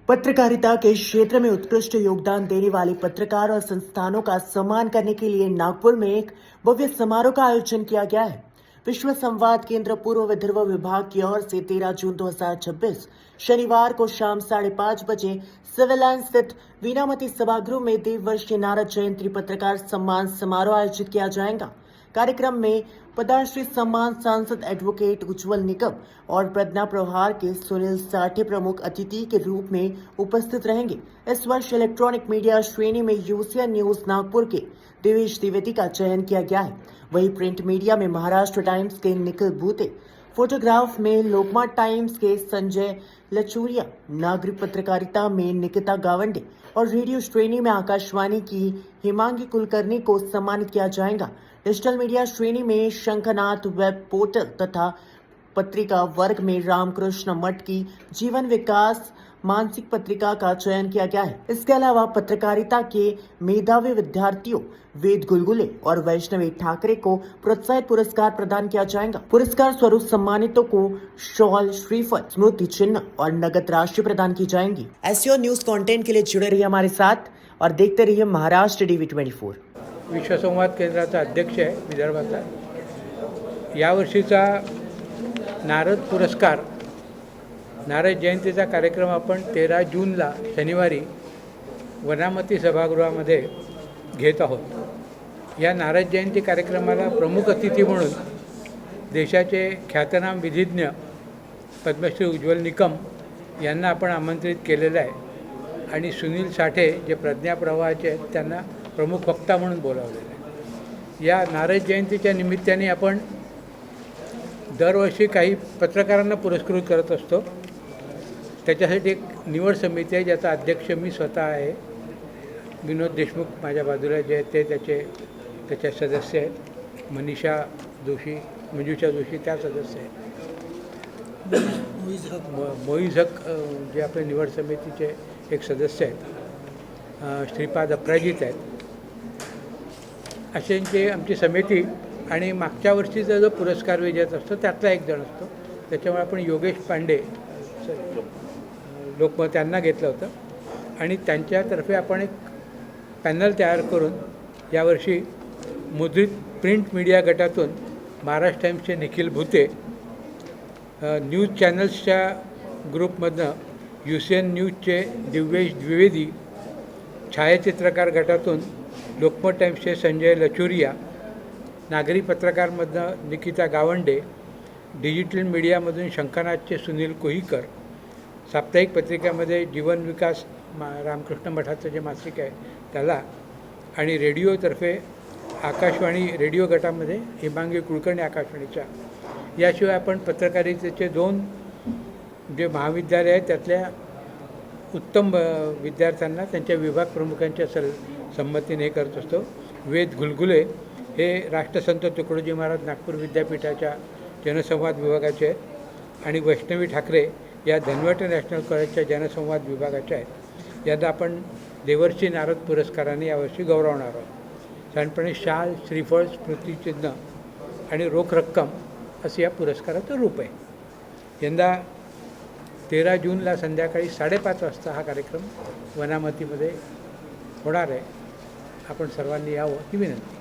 पत्रकारिता के क्षेत्र में उत्कृष्ट योगदान देने वाले पत्रकार और संस्थानों का सम्मान करने के लिए नागपुर में एक भव्य समारोह का आयोजन किया गया है। विश्व संवाद केंद्र पूर्व विदर्भ विभाग की ओर से 13 जून 2026 शनिवार को शाम 5:30 बजे सिविल लाइन स्थित वीणामती सभागृह में देववर्षीय नारद जयंती पत्रकार सम्मान समारोह आयोजित किया जाएगा। कार्यक्रम में पद्मश्री सम्मान सांसद एडवोकेट उज्जवल निकम और प्रज्ञा प्रहार के सुनील साठे प्रमुख अतिथि के रूप में उपस्थित रहेंगे। इस वर्ष इलेक्ट्रॉनिक मीडिया श्रेणी में यूसीएन न्यूज नागपुर के देवेश द्विवेदी का चयन किया गया है। वहीं प्रिंट मीडिया में महाराष्ट्र टाइम्स के निखिल भूते, फोटोग्राफ में लोकमत टाइम्स के संजय लचूरिया, नागरिक पत्रकारिता में निकिता गावंडे और रेडियो श्रेणी में आकाशवाणी की हिमांगी कुलकर्णी को सम्मानित किया जाएगा। डिजिटल मीडिया श्रेणी में शंखनाथ वेब पोर्टल तथा पत्रिका वर्ग में रामकृष्ण मठ की जीवन विकास मानसिक पत्रिका का चयन किया गया है। इसके अलावा पत्रकारिता के मेधावी विद्यार्थियों वेद गुलगुले और वैष्णवी ठाकरे को प्रोत्साहित पुरस्कार प्रदान किया जाएगा। पुरस्कार स्वरूप सम्मानितों को शॉल, श्रीफल, स्मृति चिन्ह और नगद राशि प्रदान की जाएंगी। एसईओ न्यूज कंटेंट के लिए जुड़े रहिए हमारे साथ और देखते रहिए महाराष्ट्र टीवी 24। विश्वसंवाद केंद्राचा अध्यक्ष आहे विदर्भाचा। यावर्षीचा नारद पुरस्कार, नारद जयंतीचा कार्यक्रम आपण 13 जूनला शनिवारी वनामती सभागृहामध्ये घेत आहोत। या नारद जयंती कार्यक्रमाला प्रमुख अतिथी म्हणून देशाचे ख्यातनाम विधिज्ञ पद्मश्री उज्ज्वल निकम यांना आपण आमंत्रित केलेलं आहे आणि सुनील साठे जे प्रज्ञा प्रवाहाचे आहेत त्यांना प्रमुख वक्ता म्हणून बोलावलेलं आहे। या नारद जयंतीच्या निमित्ताने आपण दरवर्षी काही पत्रकारांना पुरस्कृत करत असतो। त्याच्यासाठी एक निवड समिती आहे ज्याचा अध्यक्ष मी स्वतः आहे। विनोद देशमुख माझ्या बाजूला जे आहेत ते त्याच्या सदस्य आहेत। मनीषा जोशी, मंजुषा जोशी त्या सदस्य आहेत। मोईज हक जे आपले निवड समितीचे एक सदस्य आहेत। श्रीपाद अपराजित आहेत। अशांची आमची समिती आणि मागच्या वर्षीचा जो पुरस्कार विजेता असतो त्यातला एक जण असतो। त्याच्यामुळे आपण योगेश पांडे लोकमत त्यांना घेतलं होतं आणि त्यांच्यातर्फे आपण एक पॅनल तयार करून यावर्षी मुद्रित प्रिंट मीडिया गटातून महाराष्ट्र टाइम्सचे निखिल भूते, न्यूज चॅनल्सच्या ग्रुपमधनं यूसीएन न्यूजचे देवेश द्विवेदी, छायाचित्रकार गटातून लोकमत टाइम्सचे संजय लचुरिया, नागरी पत्रकारमधनं निकिता गावंडे, डिजिटल मीडियामधून शंखनाथचे सुनील कोहीकर, साप्ताहिक पत्रिकेमध्ये जीवन विकास रामकृष्ण मठाचं जे मासिक आहे त्याला आणि रेडिओतर्फे आकाशवाणी रेडिओ गटामध्ये हिमांगी कुलकर्णी आकाशवाणीच्या, याशिवाय आपण पत्रकारितेचे 2 जे महाविद्यालय आहेत त्यातल्या उत्तम विद्यार्थ्यांना त्यांच्या विभाग प्रमुखांच्या संमतीने हे करत असतो। वेद गुलगुले हे राष्ट्रसंत तुकडोजी महाराज नागपूर विद्यापीठाच्या जनसंवाद विभागाचे आहेत आणि वैष्णवी ठाकरे या धनवट नॅशनल कॉलेजच्या जनसंवाद विभागाच्या आहेत। यांना आपण देवर्षी नारद पुरस्काराने यावर्षी गौरवणार आहोत। साधारणपणे शाल, श्रीफळ, स्मृतिचिन्ह आणि रोख रक्कम असं या पुरस्काराचं रूप आहे। यंदा 13 जूनला संध्याकाळी 5:30 वाजता हा कार्यक्रम वनामतीमध्ये होणार आहे। आपण सर्वांनी यावं ही विनंती।